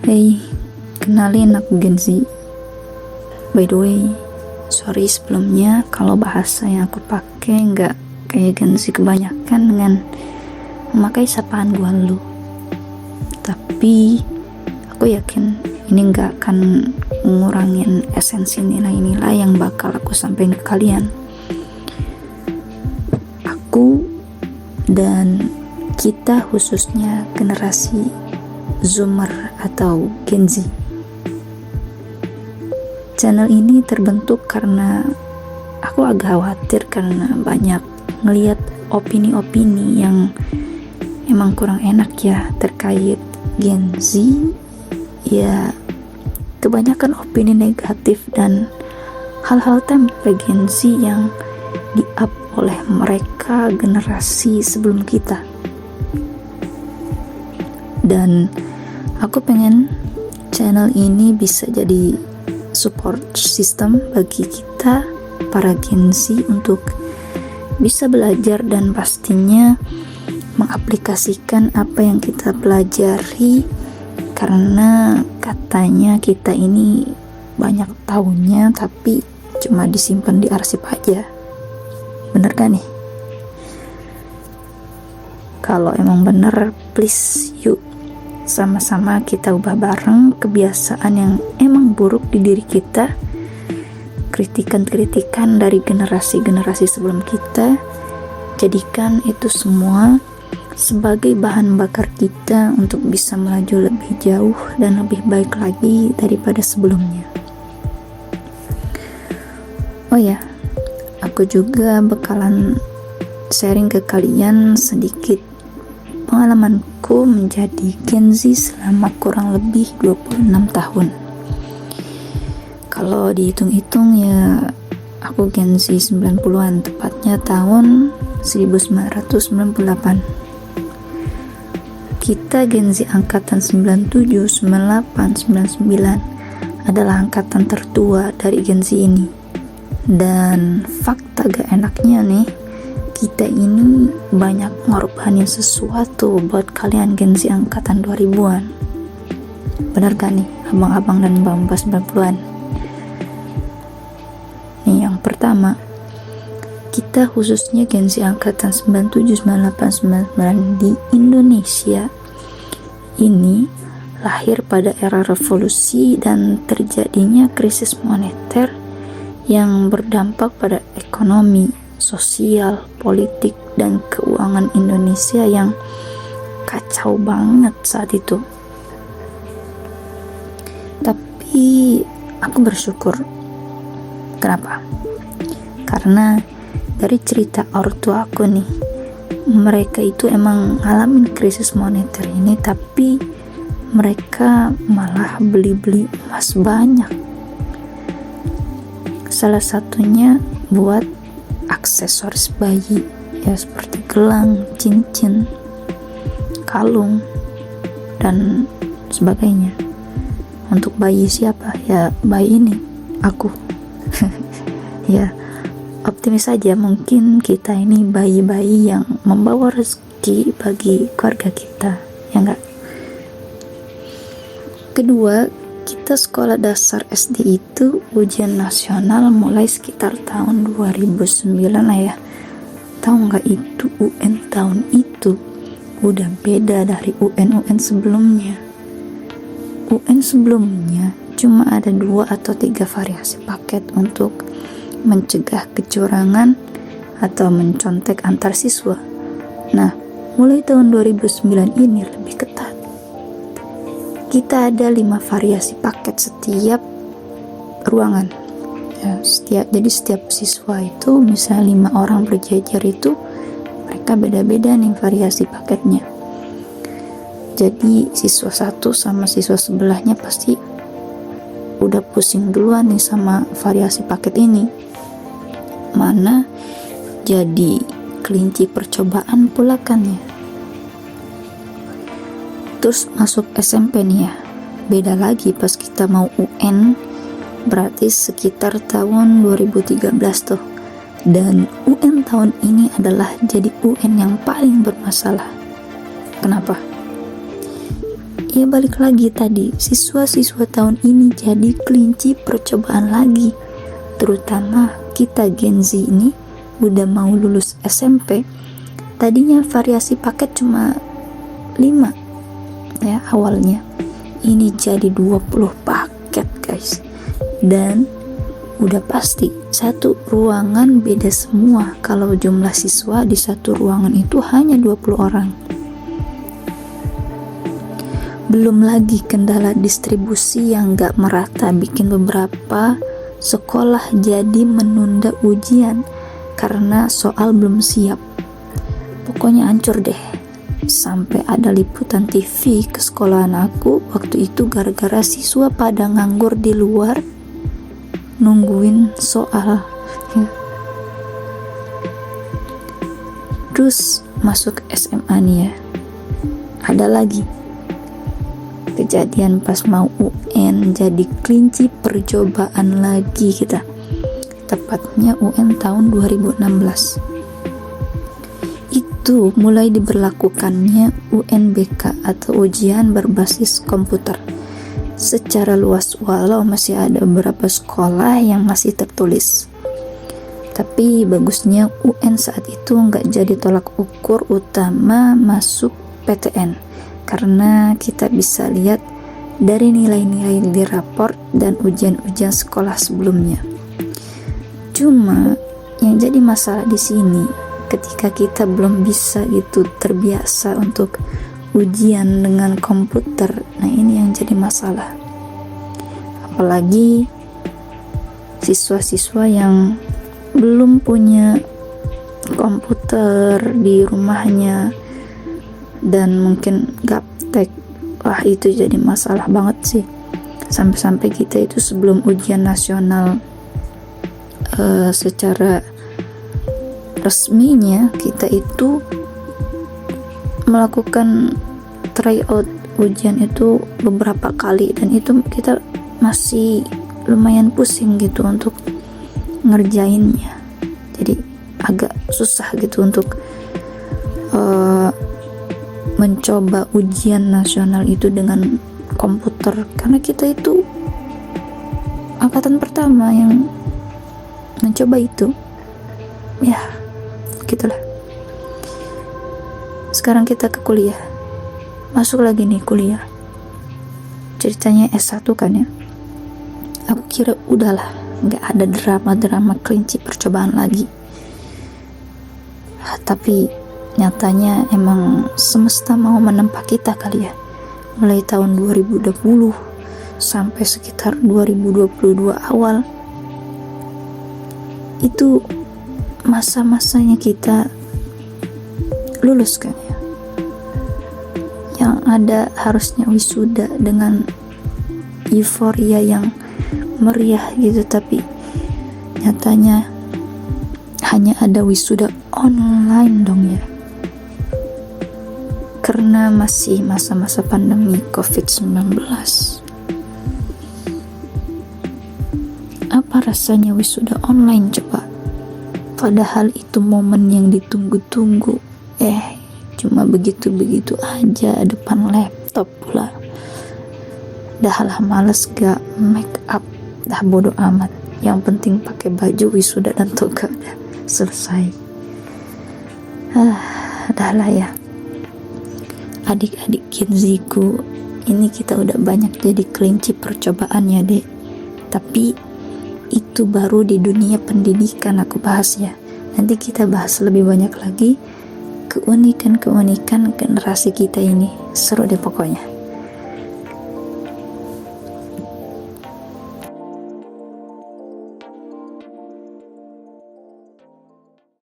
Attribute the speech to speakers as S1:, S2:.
S1: Hey, kenalin aku Genzi. By the way, sorry sebelumnya kalau bahasa yang aku pakai nggak kayak Genzi kebanyakan dengan memakai sapaan gua lu. Tapi aku yakin ini nggak akan ngurangin esensi nilai-nilai yang bakal aku sampaikan ke kalian. Aku dan kita khususnya generasi Zoomer atau Gen Z. Channel ini terbentuk karena aku agak khawatir karena banyak ngelihat opini-opini yang emang kurang enak ya terkait Gen Z. Ya, kebanyakan opini negatif dan hal-hal tempe Gen Z yang di-up oleh mereka generasi sebelum kita. Dan aku pengen channel ini bisa jadi support system bagi kita para Gen Z untuk bisa belajar dan pastinya mengaplikasikan apa yang kita pelajari, karena katanya kita ini banyak tahunya tapi cuma disimpan di arsip aja. Bener gak nih? Kalau emang bener, please yuk sama-sama kita ubah bareng kebiasaan yang emang buruk di diri kita, kritikan-kritikan dari generasi-generasi sebelum kita, jadikan itu semua sebagai bahan bakar kita untuk bisa melaju lebih jauh dan lebih baik lagi daripada sebelumnya. Oh ya, aku juga bakalan sharing ke kalian sedikit pengalamanku menjadi Gen Z selama kurang lebih 26 tahun. Kalau dihitung-hitung ya aku Gen Z 90-an, tepatnya tahun 1998. Kita Gen Z angkatan 97, 98, 99 adalah angkatan tertua dari Gen Z ini. Dan fakta gak enaknya nih, kita ini banyak ngorbanin sesuatu buat kalian Gen Z angkatan 2000-an. Bener gak nih abang-abang dan mbak-mbak 90-an? Nih yang pertama, kita khususnya Gen Z angkatan 97, 98, 99 di Indonesia ini lahir pada era revolusi dan terjadinya krisis moneter yang berdampak pada ekonomi, sosial, politik, dan keuangan Indonesia yang kacau banget saat itu. Tapi aku bersyukur. Kenapa? Karena dari cerita ortu aku nih, mereka itu emang ngalamin krisis moneter ini, tapi mereka malah beli-beli emas banyak. Salah satunya buat aksesoris bayi, ya seperti gelang, cincin, kalung, dan sebagainya. Untuk bayi siapa? Ya bayi ini, aku. Ya, optimis saja, mungkin kita ini bayi-bayi yang membawa rezeki bagi keluarga kita, ya enggak? Kedua, kita sekolah dasar SD itu ujian nasional mulai sekitar tahun 2009 lah ya. Tahu nggak itu UN tahun itu udah beda dari UN sebelumnya. UN sebelumnya cuma ada 2 atau 3 variasi paket untuk mencegah kecurangan atau mencontek antar siswa. Nah, mulai tahun 2009 ini lebih ketat. Kita ada 5 variasi paket setiap ruangan. Ya, jadi setiap siswa itu misalnya 5 orang berjejer itu mereka beda-beda nih variasi paketnya. Jadi siswa satu sama siswa sebelahnya pasti udah pusing duluan nih sama variasi paket ini. Mana jadi kelinci percobaan pula kan ya. Terus masuk SMP nih ya, beda lagi pas kita mau UN, berarti sekitar tahun 2013 tuh. Dan UN tahun ini adalah jadi UN yang paling bermasalah. Kenapa? ya balik lagi tadi, siswa-siswa tahun ini jadi kelinci percobaan lagi. Terutama kita Gen Z ini udah mau lulus SMP. Tadinya variasi paket cuma 5 ya awalnya. Ini jadi 20 paket guys. Dan udah pasti satu ruangan beda semua. Kalau jumlah siswa di satu ruangan itu hanya 20 orang. Belum lagi kendala distribusi yang gak merata, bikin beberapa sekolah jadi menunda ujian karena soal belum siap. Pokoknya hancur deh. Sampai ada liputan TV ke sekolahan aku waktu itu gara-gara siswa pada nganggur di luar nungguin soal. Terus masuk SMA nih ya, ada lagi kejadian pas mau UN, jadi kelinci percobaan lagi kita. Tepatnya UN tahun 2016. Itu mulai diberlakukannya UNBK atau ujian berbasis komputer secara luas, walau masih ada beberapa sekolah yang masih tertulis. Tapi bagusnya UN saat itu nggak jadi tolak ukur utama masuk PTN, karena kita bisa lihat dari nilai-nilai di raport dan ujian-ujian sekolah sebelumnya. Cuma yang jadi masalah di sini, ketika kita belum bisa gitu terbiasa untuk ujian dengan komputer, nah ini yang jadi masalah. Apalagi siswa-siswa yang belum punya komputer di rumahnya dan mungkin gaptek, wah itu jadi masalah banget sih. Sampai-sampai kita itu sebelum ujian nasional secara resminya kita itu melakukan tryout ujian itu beberapa kali, dan itu kita masih lumayan pusing gitu untuk ngerjainnya. Jadi agak susah gitu untuk mencoba ujian nasional itu dengan komputer, karena kita itu angkatan pertama yang mencoba itu. Ya gitulah. Sekarang kita ke kuliah, masuk lagi nih kuliah, ceritanya S1 kan ya. Aku kira udahlah, gak ada drama-drama kelinci percobaan lagi. Tapi nyatanya emang semesta mau menempa kita kali ya. Mulai tahun 2020 sampai sekitar 2022 awal, itu masa-masanya kita lulus kan ya. Yang ada harusnya wisuda dengan euforia yang meriah gitu, tapi nyatanya hanya ada wisuda online dong ya, karena masih masa-masa pandemi COVID-19. Apa rasanya wisuda online coba? Padahal itu momen yang ditunggu-tunggu. Cuma begitu-begitu aja depan laptop pula. Dah lah males gak make up, dah bodo amat. Yang penting pakai baju wisuda dan toga, udah selesai. Dah lah ya. Adik-adik Gen Z-ku, ini kita udah banyak jadi kelinci percobaan ya dek. Tapi itu baru di dunia pendidikan aku bahas ya. Nanti kita bahas lebih banyak lagi keunikan-keunikan generasi kita ini. Seru deh pokoknya.